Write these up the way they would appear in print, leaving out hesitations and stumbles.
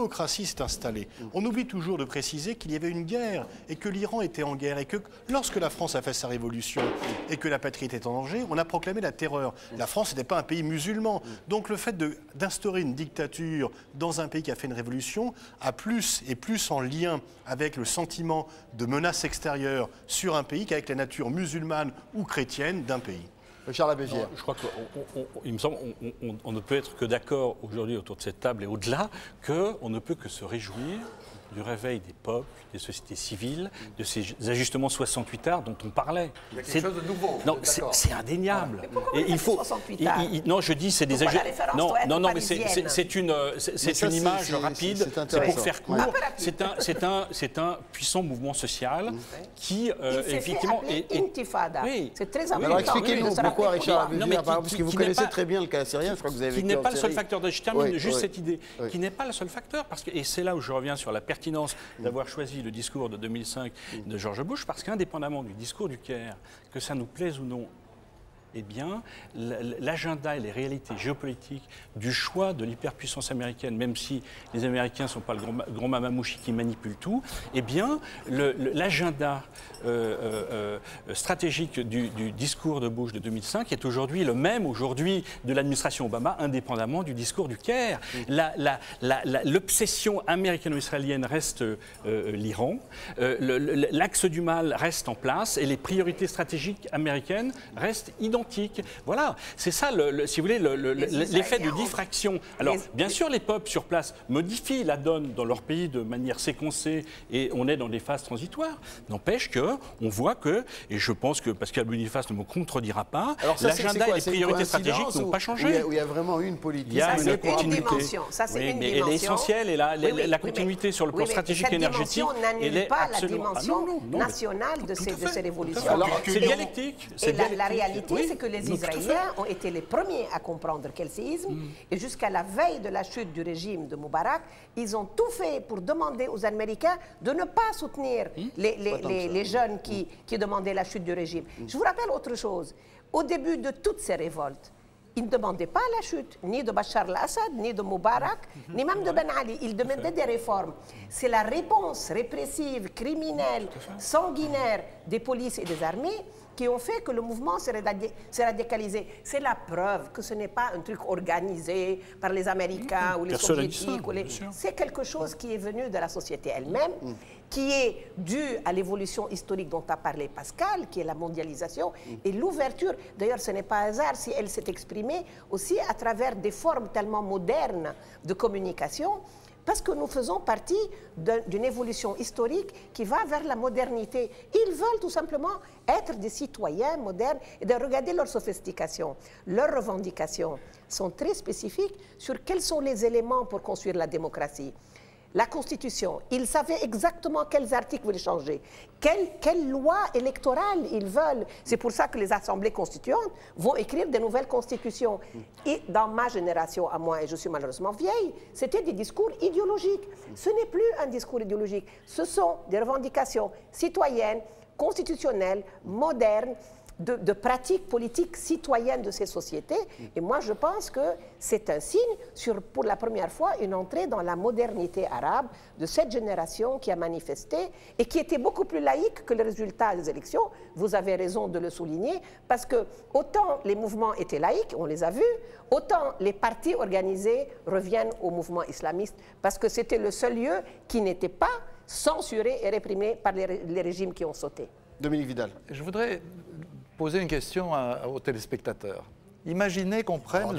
théocratie s'est installée. On oublie toujours de préciser qu'il y avait une guerre et que l'Iran était en guerre et que lorsque la France a fait sa révolution et que la patrie était en danger, on a proclamé la terreur. La France n'était pas un pays musulman. Donc le fait d'instaurer une dictature dans un pays qui a fait une révolution a plus et plus en lien avec le sentiment de menace extérieure sur un pays qu'avec la nature musulmane ou chrétienne d'un pays. Richard Labézière. Je crois qu'il me semble qu'on ne peut être que d'accord aujourd'hui autour de cette table et au-delà qu'on ne peut que se réjouir du réveil des peuples, des sociétés civiles, de ces ajustements 68 arts dont on parlait. Il y a quelque chose de nouveau. Non, c'est indéniable. Mais pourquoi et il faut 68 arts non, je dis c'est des ajustements. Non, mais c'est une image rapide. C'est pour faire court. C'est un puissant mouvement social qui effectivement est intifada. C'est très important. Alors expliquez-nous pourquoi Richard Labézière, parce que vous connaissez très bien le cas syrien, je crois que vous avez vécu en Syrie. Qui n'est pas le seul facteur. Je termine juste cette idée. Qui n'est pas le seul facteur, parce que et c'est là où je reviens sur la pertinence d'avoir choisi le discours de 2005 de George Bush, parce qu'indépendamment du discours du Caire, que ça nous plaise ou non, eh bien, l'agenda et les réalités géopolitiques du choix de l'hyperpuissance américaine, même si les Américains ne sont pas le grand mamamouchi qui manipule tout, eh bien, l'agenda stratégique du discours de Bush de 2005 est aujourd'hui le même aujourd'hui de l'administration Obama, indépendamment du discours du Caire. L'obsession américano-israélienne reste l'Iran, l'axe du mal reste en place et les priorités stratégiques américaines restent identiques. Voilà, c'est ça, si vous voulez, l'effet de diffraction. Alors, bien sûr, les peuples sur place modifient la donne dans leur pays de manière séquencée et on est dans des phases transitoires. N'empêche qu'on voit que, et je pense que Pascal Boniface ne me contredira pas, l'agenda et les priorités stratégiques n'ont pas changé. Où il y a vraiment une politique. Il y a une continuité. Oui, mais elle est essentielle et la continuité sur le plan stratégique et énergétique, elle est pas la dimension nationale de ces révolutions. C'est dialectique. Et la réalité, c'est que les Israéliens ont été les premiers à comprendre quel séisme et jusqu'à la veille de la chute du régime de Moubarak, ils ont tout fait pour demander aux Américains de ne pas soutenir les jeunes qui demandaient la chute du régime. Je vous rappelle autre chose. Au début de toutes ces révoltes, ils ne demandaient pas la chute, ni de Bachar al-Assad, ni de Moubarak, ni même de Ben Ali. Ils demandaient des réformes. C'est la réponse répressive, criminelle, sanguinaire des polices et des armées qui ont fait que le mouvement s'est radicalisé. C'est la preuve que ce n'est pas un truc organisé par les Américains ou les Soviétiques. C'est quelque chose qui est venu de la société elle-même, qui est dû à l'évolution historique dont a parlé Pascal, qui est la mondialisation et l'ouverture. D'ailleurs, ce n'est pas hasard si elle s'est exprimée aussi à travers des formes tellement modernes de communication, parce que nous faisons partie d'une évolution historique qui va vers la modernité. Ils veulent tout simplement être des citoyens modernes et de regarder leur sophistication. Leurs revendications sont très spécifiques sur quels sont les éléments pour construire la démocratie. La Constitution, ils savaient exactement quels articles voulaient changer, quelle loi électorale ils veulent. C'est pour ça que les assemblées constituantes vont écrire de nouvelles constitutions. Et dans ma génération, à moi, et je suis malheureusement vieille, c'était des discours idéologiques. Ce n'est plus un discours idéologique, ce sont des revendications citoyennes, constitutionnelles, modernes, de pratiques politiques citoyennes de ces sociétés. Et moi, je pense que c'est un signe sur, pour la première fois, une entrée dans la modernité arabe de cette génération qui a manifesté et qui était beaucoup plus laïque que le résultat des élections. Vous avez raison de le souligner, parce que autant les mouvements étaient laïques, on les a vus, autant les partis organisés reviennent au mouvement islamiste, parce que c'était le seul lieu qui n'était pas censuré et réprimé par les régimes qui ont sauté. Dominique Vidal. Je voudrais poser une question aux téléspectateurs. Imaginez qu'on prenne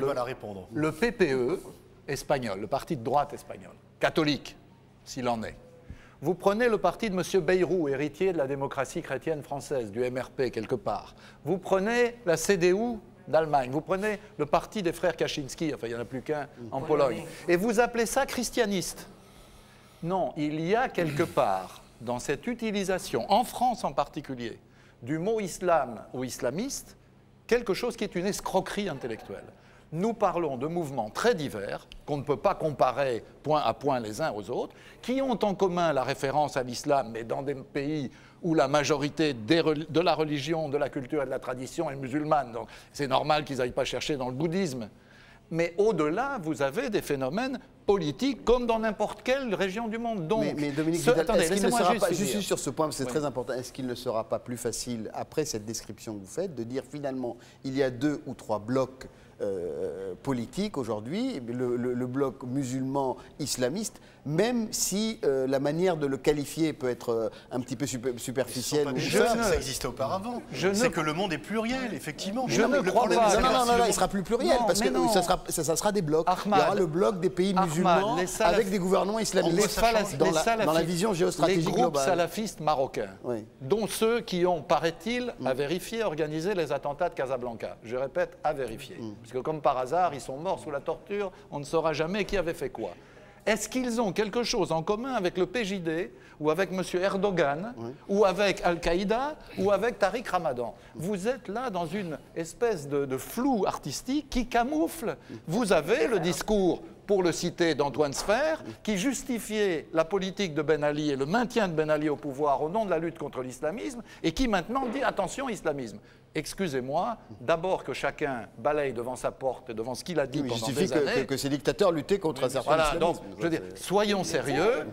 le PPE espagnol, le parti de droite espagnol, catholique, s'il en est. Vous prenez le parti de M. Bayrou, héritier de la démocratie chrétienne française, du MRP quelque part. Vous prenez la CDU d'Allemagne, vous prenez le parti des frères Kaczynski, enfin il n'y en a plus qu'un en Pologne, et vous appelez ça christianiste. Non, il y a quelque part, dans cette utilisation, en France en particulier, du mot islam ou islamiste, quelque chose qui est une escroquerie intellectuelle. Nous parlons de mouvements très divers, qu'on ne peut pas comparer point à point les uns aux autres, qui ont en commun la référence à l'islam, mais dans des pays où la majorité de la religion, de la culture et de la tradition est musulmane. Donc c'est normal qu'ils n'aillent pas chercher dans le bouddhisme. Mais au-delà, vous avez des phénomènes politiques comme dans n'importe quelle région du monde. Donc, mais Dominique Vidal, est-ce qu'il ne sera pas, juste sur ce point, c'est très important, est-ce qu'il ne sera pas plus facile, après cette description que vous faites, de dire finalement, il y a 2 ou 3 blocs politique aujourd'hui, le bloc musulman islamiste, même si la manière de le qualifier peut être un petit peu superficielle. Ça existait auparavant. C'est que le monde est pluriel, effectivement. Je ne crois pas. Non, il sera plus pluriel, parce que ça sera des blocs. Il y aura le bloc des pays musulmans avec des gouvernements islamistes dans la vision géostratégique globale. Les groupes salafistes marocains, dont ceux qui ont, paraît-il, à vérifier, organisé les attentats de Casablanca. Je répète, à vérifier. Parce que comme par hasard, ils sont morts sous la torture, on ne saura jamais qui avait fait quoi. Est-ce qu'ils ont quelque chose en commun avec le PJD, ou avec M. Erdogan, ou avec Al-Qaïda, ou avec Tariq Ramadan? Vous êtes là dans une espèce de flou artistique qui camoufle. Vous avez le discours, pour le citer, d'Antoine Sfer, qui justifiait la politique de Ben Ali et le maintien de Ben Ali au pouvoir au nom de la lutte contre l'islamisme, et qui maintenant dit « attention, islamisme ». Excusez-moi, d'abord que chacun balaye devant sa porte et devant ce qu'il a dit pendant des années. Que ces dictateurs luttaient contre un certain islamisme. Donc, je veux dire, soyons sérieux,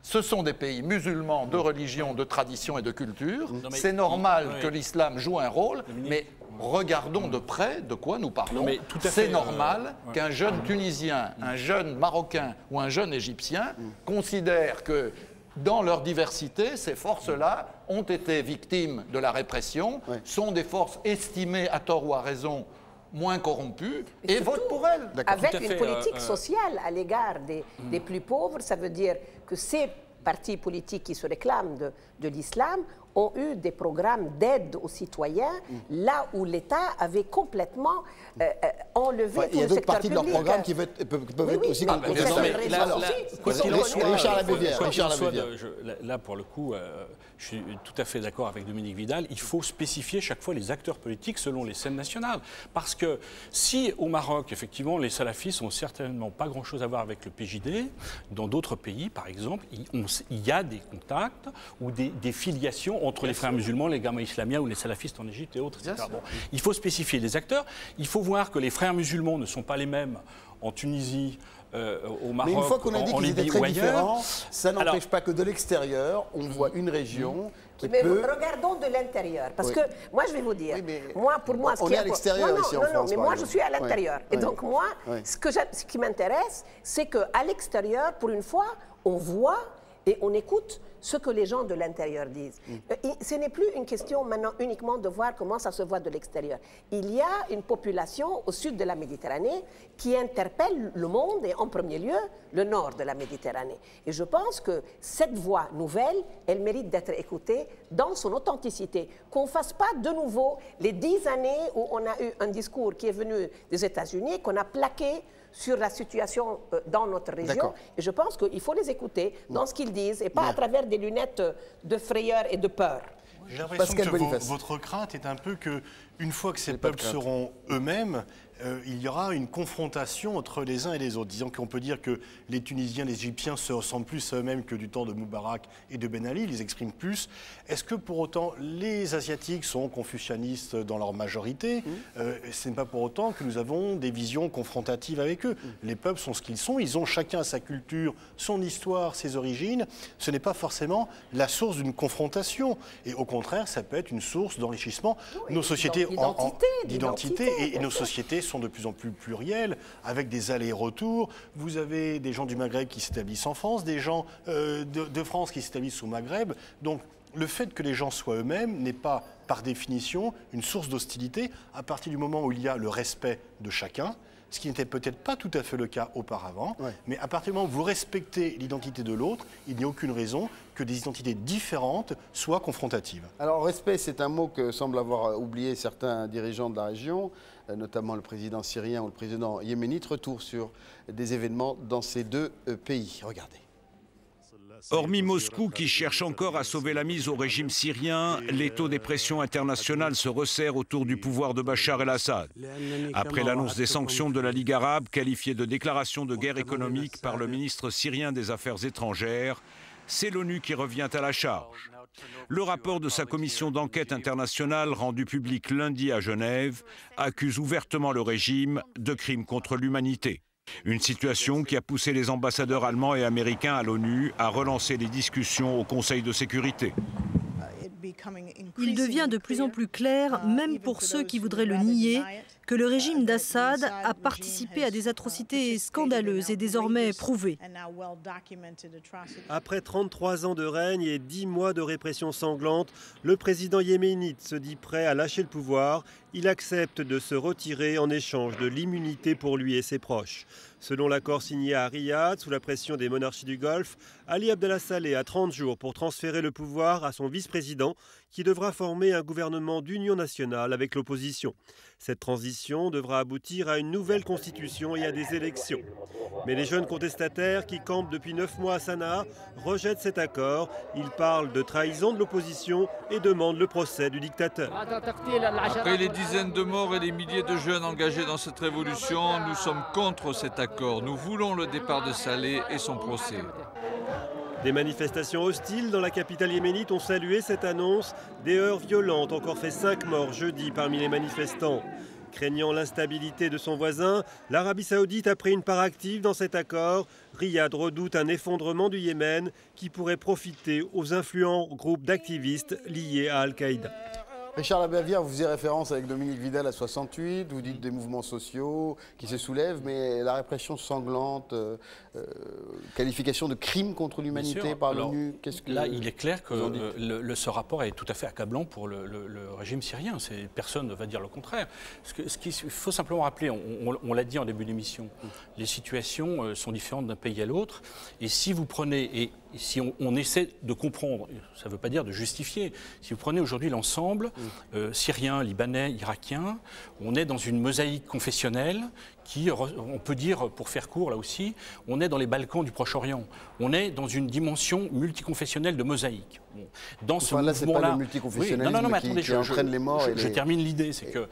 ce sont des pays musulmans de religion, de tradition et de culture. C'est normal que l'islam joue un rôle, mais regardons de près de quoi nous parlons. C'est normal qu'un jeune Tunisien, un jeune Marocain ou un jeune Égyptien considère que dans leur diversité, ces forces-là ont été victimes de la répression, sont des forces estimées à tort ou à raison moins corrompues et votent pour elles. Avec une politique sociale à l'égard des plus pauvres, ça veut dire que ces partis politiques qui se réclament de l'islam ont eu des programmes d'aide aux citoyens, là où l'État avait complètement enlevé tout le secteur public. Il y a d'autres parties de leur programme qui peuvent être aussi là, pour le coup, je suis tout à fait d'accord avec Dominique Vidal, il faut spécifier chaque fois les acteurs politiques selon les scènes nationales. Parce que si au Maroc, effectivement, les salafistes n'ont certainement pas grand-chose à voir avec le PJD, dans d'autres pays, par exemple, il y a des contacts ou des filiations entre les frères musulmans, les gamins islamiens ou les salafistes en Égypte et autres, etc. Bon, il faut spécifier les acteurs. Il faut voir que les frères musulmans ne sont pas les mêmes en Tunisie, au Maroc, mais une fois qu'on a dit qu'ils étaient très différents, ça n'empêche pas que de l'extérieur, on voit une région qui peut... Regardons de l'intérieur, parce que moi je vais vous dire, pour moi, on est à l'extérieur ici en France. Mais moi je suis à l'intérieur. Et donc moi, ce qui m'intéresse, c'est qu'à l'extérieur, pour une fois, on voit et on écoute ce que les gens de l'intérieur disent. Ce n'est plus une question maintenant uniquement de voir comment ça se voit de l'extérieur. Il y a une population au sud de la Méditerranée qui interpelle le monde et en premier lieu le nord de la Méditerranée. Et je pense que cette voix nouvelle, elle mérite d'être écoutée dans son authenticité. Qu'on ne fasse pas de nouveau les 10 années où on a eu un discours qui est venu des États-Unis, qu'on a plaqué sur la situation dans notre région. Et je pense qu'il faut les écouter dans ce qu'ils disent et pas à travers des lunettes de frayeur et de peur. J'ai l'impression que votre crainte est un peu qu'une fois que ces peuples seront eux-mêmes, il y aura une confrontation entre les uns et les autres. Disons qu'on peut dire que les Tunisiens, les Égyptiens se ressemblent plus à eux-mêmes que du temps de Moubarak et de Ben Ali, ils les expriment plus. Est-ce que pour autant les Asiatiques sont confucianistes dans leur majorité? Ce n'est pas pour autant que nous avons des visions confrontatives avec eux. Les peuples sont ce qu'ils sont, ils ont chacun sa culture, son histoire, ses origines. Ce n'est pas forcément la source d'une confrontation. Et au contraire, ça peut être une source d'enrichissement. Nos sociétés d'identité et nos sociétés sont de plus en plus plurielles, avec des allers-retours. Vous avez des gens du Maghreb qui s'établissent en France, des gens de France qui s'établissent au Maghreb. Donc, le fait que les gens soient eux-mêmes n'est pas, par définition, une source d'hostilité à partir du moment où il y a le respect de chacun, ce qui n'était peut-être pas tout à fait le cas auparavant, mais à partir du moment où vous respectez l'identité de l'autre, il n'y a aucune raison que des identités différentes soient confrontatives. Alors, respect, c'est un mot que semblent avoir oublié certains dirigeants de la région, notamment le président syrien ou le président yéménite. Retour sur des événements dans ces deux pays. Regardez. Hormis Moscou qui cherche encore à sauver la mise au régime syrien, les taux des pressions internationales se resserrent autour du pouvoir de Bachar el-Assad. Après l'annonce des sanctions de la Ligue arabe, qualifiée de déclaration de guerre économique par le ministre syrien des Affaires étrangères, c'est l'ONU qui revient à la charge. Le rapport de sa commission d'enquête internationale rendu public lundi à Genève accuse ouvertement le régime de crimes contre l'humanité. Une situation qui a poussé les ambassadeurs allemands et américains à l'ONU à relancer les discussions au Conseil de sécurité. Il devient de plus en plus clair, même pour ceux qui voudraient le nier, que le régime d'Assad a participé à des atrocités scandaleuses et désormais prouvées. Après 33 ans de règne et 10 mois de répression sanglante, le président yéménite se dit prêt à lâcher le pouvoir. Il accepte de se retirer en échange de l'immunité pour lui et ses proches. Selon l'accord signé à Riyad, sous la pression des monarchies du Golfe, Ali Abdallah Saleh a 30 jours pour transférer le pouvoir à son vice-président qui devra former un gouvernement d'union nationale avec l'opposition. Cette transition devra aboutir à une nouvelle constitution et à des élections. Mais les jeunes contestataires qui campent depuis 9 mois à Sanaa rejettent cet accord. Ils parlent de trahison de l'opposition et demandent le procès du dictateur. Après les dizaines de morts et les milliers de jeunes engagés dans cette révolution, nous sommes contre cet accord. Nous voulons le départ de Saleh et son procès. Des manifestations hostiles dans la capitale yéménite ont salué cette annonce. Des heurts violentes ont encore fait 5 morts jeudi parmi les manifestants. Craignant l'instabilité de son voisin, l'Arabie saoudite a pris une part active dans cet accord. Riyad redoute un effondrement du Yémen qui pourrait profiter aux influents groupes d'activistes liés à Al-Qaïda. Richard Labavière, vous faisiez référence avec Dominique Vidal à 68, vous dites des mouvements sociaux qui se soulèvent, mais la répression sanglante, qualification de crime contre l'humanité par l'ONU, qu'est-ce que... Là, il est clair que ce rapport est tout à fait accablant pour le régime syrien. Personne ne va dire le contraire. Il faut simplement rappeler, on l'a dit en début d'émission, les situations sont différentes d'un pays à l'autre, et si vous prenez... Et si on essaie de comprendre, ça ne veut pas dire de justifier, si vous prenez aujourd'hui l'ensemble, syrien, libanais, irakien, on est dans une mosaïque confessionnelle qui, on peut dire, pour faire court là aussi, on est dans les Balkans du Proche-Orient. On est dans une dimension multiconfessionnelle de mosaïque. Bon. Dans ce là, c'est pas le multiconfessionnalisme qui entraîne les morts. Je termine l'idée, c'est que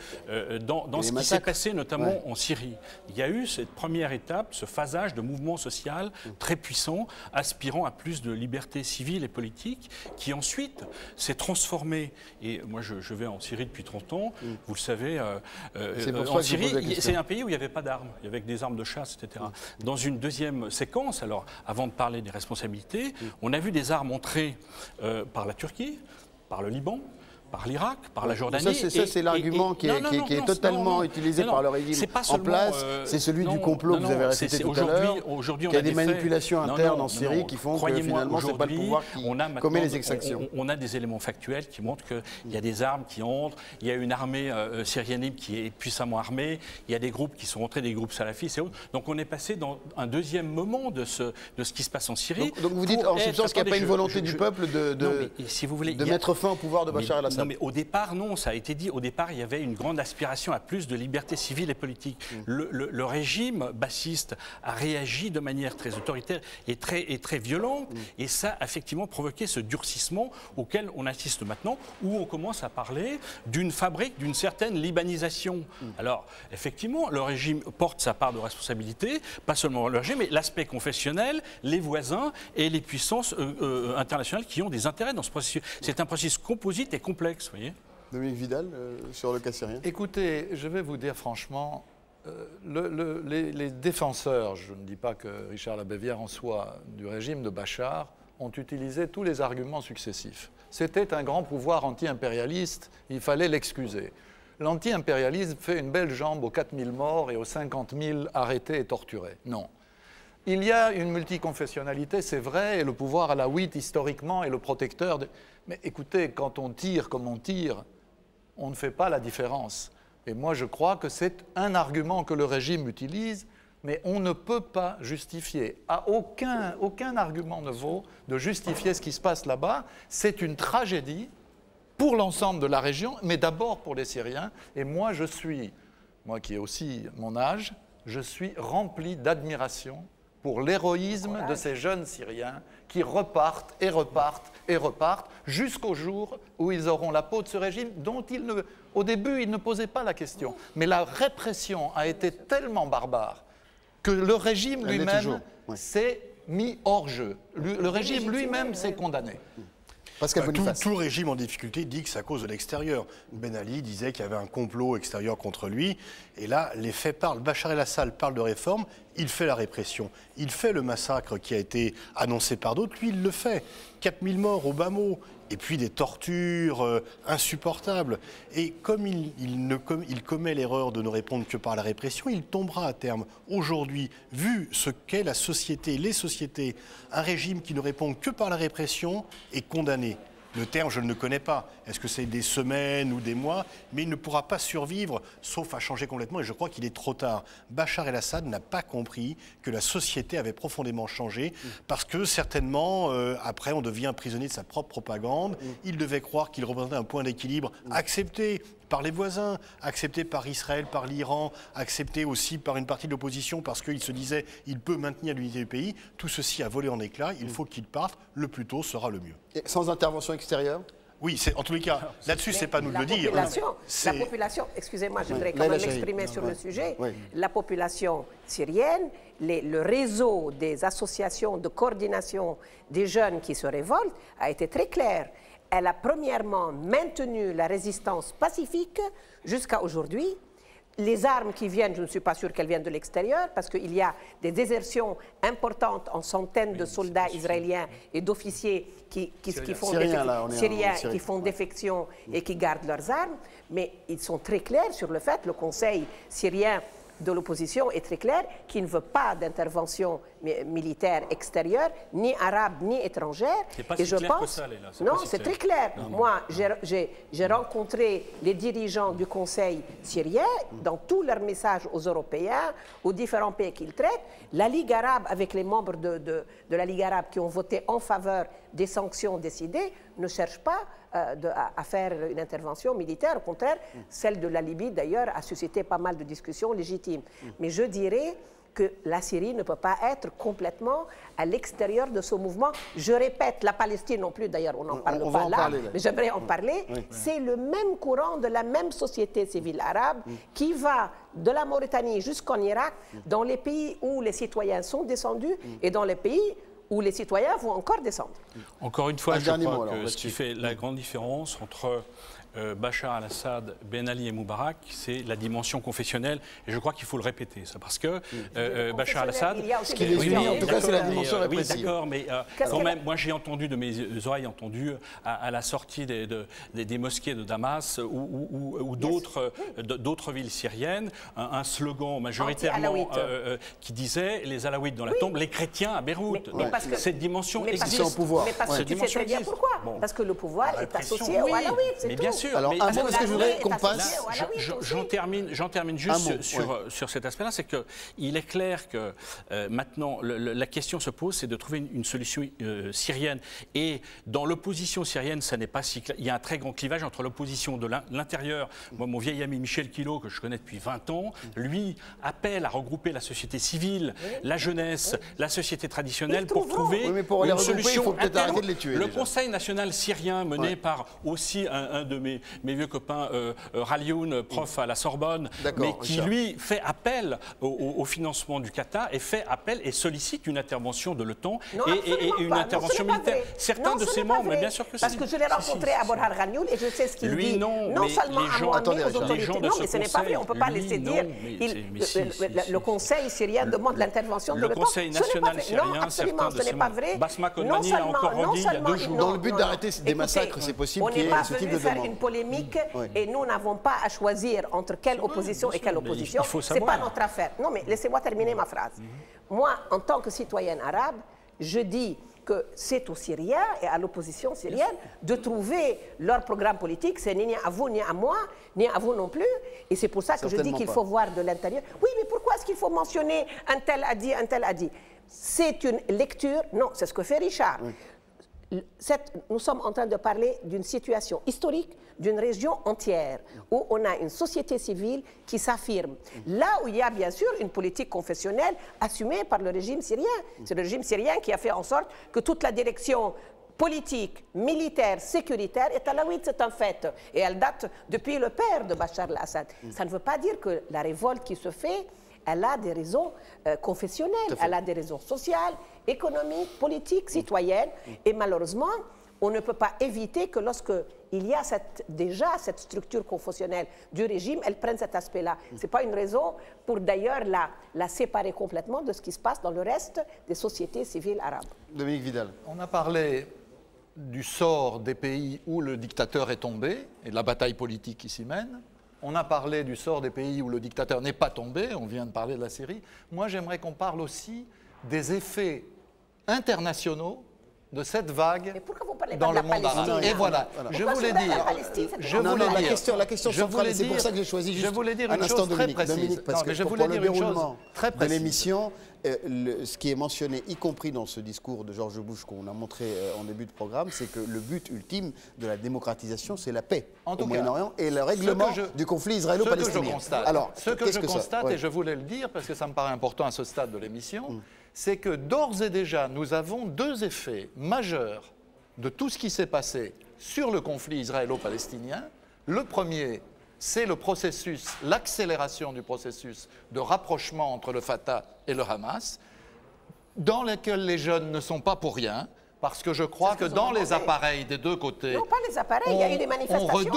dans ce qui s'est passé notamment en Syrie, il y a eu cette première étape, ce phasage de mouvement social très puissant, aspirant à plus de liberté civile et politique, qui ensuite s'est transformé. Et moi, je vais en Syrie depuis 30 ans, vous le savez, en Syrie, c'est un pays où il n'y avait pas d'armes, il y avait des armes de chasse, etc. Dans une deuxième séquence, alors avant de parler des responsabilités, on a vu des armes entrer par la Turquie, par le Liban, par l'Irak, par la Jordanie. Ça, c'est l'argument qui est totalement utilisé par le régime en place. C'est celui du complot que vous avez répété tout à l'heure. Il y a des manipulations internes en Syrie qui font que finalement, ce n'est pas le pouvoir qui commet les exactions. On a des éléments factuels qui montrent qu'il y a des armes qui entrent, il y a une armée syrienne libre qui est puissamment armée, il y a des groupes qui sont rentrés, des groupes salafistes et autres. Donc on est passé dans un deuxième moment de ce qui se passe en Syrie. Donc vous dites en substance qu'il n'y a pas une volonté du peuple de mettre fin au pouvoir de Bachar el-Assad. Non, mais au départ, non, ça a été dit. Au départ, il y avait une grande aspiration à plus de liberté civile et politique. Le régime bassiste a réagi de manière très autoritaire et très violente. Et ça a effectivement provoqué ce durcissement auquel on assiste maintenant, où on commence à parler d'une fabrique, d'une certaine libanisation. Alors, effectivement, le régime porte sa part de responsabilité, pas seulement le régime, mais l'aspect confessionnel, les voisins et les puissances internationales qui ont des intérêts dans ce processus. C'est un processus composite et complexe. Voyez. Dominique Vidal, sur le cas syrien. Écoutez, je vais vous dire franchement, les défenseurs, je ne dis pas que Richard Labavière en soit du régime de Bachar, ont utilisé tous les arguments successifs. C'était un grand pouvoir anti-impérialiste, il fallait l'excuser. L'anti-impérialisme fait une belle jambe aux 4000 morts et aux 50 000 arrêtés et torturés. Non. Il y a une multiconfessionnalité, c'est vrai, et le pouvoir alawite, historiquement, est le protecteur. Mais écoutez, quand on tire comme on tire, on ne fait pas la différence. Et moi, je crois que c'est un argument que le régime utilise, mais on ne peut pas justifier. Aucun argument ne vaut de justifier ce qui se passe là-bas. C'est une tragédie pour l'ensemble de la région, mais d'abord pour les Syriens. Et moi qui ai aussi mon âge, je suis rempli d'admiration pour l'héroïsme de ces jeunes Syriens qui repartent et repartent et repartent jusqu'au jour où ils auront la peau de ce régime dont au début, ils ne posaient pas la question. Mais la répression a été tellement barbare que le régime lui-même s'est mis hors jeu. Le régime lui-même s'est condamné. Tout régime en difficulté dit que c'est à cause de l'extérieur. Ben Ali disait qu'il y avait un complot extérieur contre lui. Et là, les faits parlent. Bachar el-Assad parle de réforme, il fait la répression. Il fait le massacre qui a été annoncé par d'autres, lui il le fait. 4000 morts au bas mot. Et puis des tortures insupportables. Et comme il commet l'erreur de ne répondre que par la répression, il tombera à terme. Aujourd'hui, vu ce qu'est la société, les sociétés, un régime qui ne répond que par la répression est condamné. Le terme, je ne le connais pas. Est-ce que c'est des semaines ou des mois? Mais il ne pourra pas survivre, sauf à changer complètement. Et je crois qu'il est trop tard. Bachar el-Assad n'a pas compris que la société avait profondément changé, parce que certainement, après, on devient prisonnier de sa propre propagande. Il devait croire qu'il représentait un point d'équilibre accepté par les voisins, accepté par Israël, par l'Iran, accepté aussi par une partie de l'opposition, parce qu'il se disait qu'il peut maintenir l'unité du pays. Tout ceci a volé en éclats. Il faut qu'il parte. Le plus tôt sera le mieux. Et sans intervention extérieure? Oui, en tous les cas, là-dessus, c'est pas nous de le dire. La population, excusez-moi, je voudrais quand même m'exprimer sur le sujet. La population syrienne, le réseau des associations de coordination des jeunes qui se révoltent a été très clair. Elle a premièrement maintenu la résistance pacifique jusqu'à aujourd'hui. Les armes qui viennent, je ne suis pas sûre qu'elles viennent de l'extérieur, parce qu'il y a des désertions importantes en centaines de soldats israéliens et d'officiers qui font défection et qui gardent leurs armes. Mais ils sont très clairs sur le fait, le Conseil syrien de l'opposition est très clair, qui ne veut pas d'intervention militaire extérieure, ni arabe, ni étrangère. C'est pas si clair que ça, Léla. Non, c'est très clair. Moi, j'ai rencontré les dirigeants du Conseil syrien dans tous leurs messages aux Européens, aux différents pays qu'ils traitent. La Ligue arabe, avec les membres de la Ligue arabe qui ont voté en faveur des sanctions décidées, ne cherche pas à faire une intervention militaire. Au contraire, celle de la Libye, d'ailleurs, a suscité pas mal de discussions légitimes. Mais je dirais que la Syrie ne peut pas être complètement à l'extérieur de ce mouvement. Je répète, la Palestine non plus, d'ailleurs, on n'en parle pas là, mais j'aimerais en parler. C'est le même courant de la même société civile arabe qui va de la Mauritanie jusqu'en Irak, dans les pays où les citoyens sont descendus et dans les pays où les citoyens vont encore descendre. Encore une fois, je crois que ce qui fait la grande différence entre Bachar al-Assad, Ben Ali et Moubarak, c'est la dimension confessionnelle, et je crois qu'il faut le répéter, ça, parce que Bachar al-Assad... Ce qui les unit, en tout cas, c'est la dimension répressive. Oui, d'accord, mais quand même, moi j'ai entendu, de mes oreilles entendu, à la sortie des mosquées de Damas ou d'autres villes syriennes, un slogan majoritairement qui disait « les Alaouites dans la tombe, les chrétiens à Beyrouth ». Cette dimension existe. Au pouvoir. Mais parce que tu sais très bien pourquoi. Parce que le pouvoir est associé aux Alaouites, c'est tout. Bien sûr. Alors, un mot, parce que je voudrais qu'on passe... J'en termine juste sur cet aspect-là, c'est qu'il est clair que maintenant, la question se pose, c'est de trouver une solution syrienne. Et dans l'opposition syrienne, ça n'est pas si clair. Il y a un très grand clivage entre l'opposition de l'intérieur. Moi, mon vieil ami Michel Quillot, que je connais depuis 20 ans, lui appelle à regrouper la société civile, la jeunesse, la société traditionnelle pour trouver une solution. Il faut peut-être arrêter de les tuer. Le Conseil national syrien, mené par aussi un de mes vieux copains, Ralioun, prof à la Sorbonne, mais qui lui fait appel au financement du Qatar et fait appel et sollicite une intervention de l'OTAN et une intervention militaire. Certains de ses membres, mais bien sûr que c'est. Parce que je l'ai rencontré à Borhar Ralioun et je sais ce qu'il dit. Non seulement à moi, mais aux autorités. Non, mais ce n'est pas vrai, on ne peut pas laisser dire. Le Conseil syrien demande l'intervention de l'OTAN. Le Conseil national syrien, certains de ses membres. Basma Konmani a encore dit il y a 2 jours. Dans le but d'arrêter des massacres, c'est possible qu'il y ait ce type de demande. Faire une polémique et nous n'avons pas à choisir entre quelle opposition et quelle opposition. Ce n'est pas notre affaire. Non, mais laissez-moi terminer ma phrase. Moi, en tant que citoyenne arabe, je dis que c'est aux Syriens et à l'opposition syrienne de trouver leur programme politique. C'est ni à vous, ni à moi, ni à vous non plus. Et c'est pour ça que je dis qu'il faut voir de l'intérieur. Oui, mais pourquoi est-ce qu'il faut mentionner un tel a dit, un tel a dit? C'est une lecture. Non, c'est ce que fait Richard. Nous sommes en train de parler d'une situation historique, d'une région entière, où on a une société civile qui s'affirme. Là où il y a bien sûr une politique confessionnelle assumée par le régime syrien. C'est le régime syrien qui a fait en sorte que toute la direction politique, militaire, sécuritaire est alaouite, c'est un fait. Et elle date depuis le père de Bachar el-Assad. Ça ne veut pas dire que la révolte qui se fait, elle a des raisons confessionnelles, elle a des raisons sociales, économiques, politiques, citoyennes. Et malheureusement, on ne peut pas éviter que lorsqu'il y a déjà cette structure confessionnelle du régime, elle prenne cet aspect-là. Ce n'est pas une raison pour d'ailleurs la séparer complètement de ce qui se passe dans le reste des sociétés civiles arabes. Dominique Vidal. On a parlé du sort des pays où le dictateur est tombé et de la bataille politique qui s'y mène. On a parlé du sort des pays où le dictateur n'est pas tombé, on vient de parler de la Syrie. Moi, j'aimerais qu'on parle aussi des effets internationaux de cette vague dans le monde arabe. Et voilà, je voulais dire... La question centrale, c'est pour ça que j'ai choisi juste un instant, Dominique, parce que pour le déroulement de l'émission, ce qui est mentionné, y compris dans ce discours de George Bush qu'on a montré en début de programme, c'est que le but ultime de la démocratisation, c'est la paix au Moyen-Orient et le règlement du conflit israélo-palestinien. Ce que je constate, et je voulais le dire parce que ça me paraît important à ce stade de l'émission, c'est que d'ores et déjà, nous avons deux effets majeurs de tout ce qui s'est passé sur le conflit israélo-palestinien. Le premier, c'est le processus, l'accélération du processus de rapprochement entre le Fatah et le Hamas, dans lequel les jeunes ne sont pas pour rien, parce que je crois que dans les appareils des deux côtés, non, pas les appareils, il y a eu des manifestations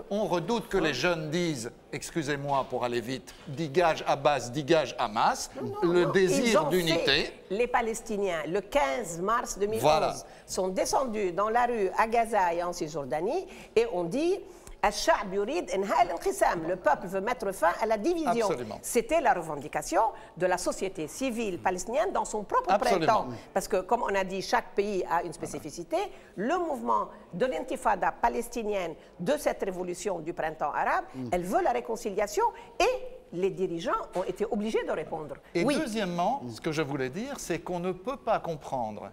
on redoute que les jeunes disent, excusez-moi pour aller vite, dégage Abbas, dégage Hamas, le désir d'unité. Les Palestiniens, le 15 mars 2011, sont descendus dans la rue à Gaza et en Cisjordanie et ont dit... Le peuple veut mettre fin à la division. C'était la revendication de la société civile palestinienne dans son propre printemps. Parce que, comme on a dit, chaque pays a une spécificité. Le mouvement de l'intifada palestinienne de cette révolution du printemps arabe, elle veut la réconciliation et les dirigeants ont été obligés de répondre. Et deuxièmement, ce que je voulais dire, c'est qu'on ne peut pas comprendre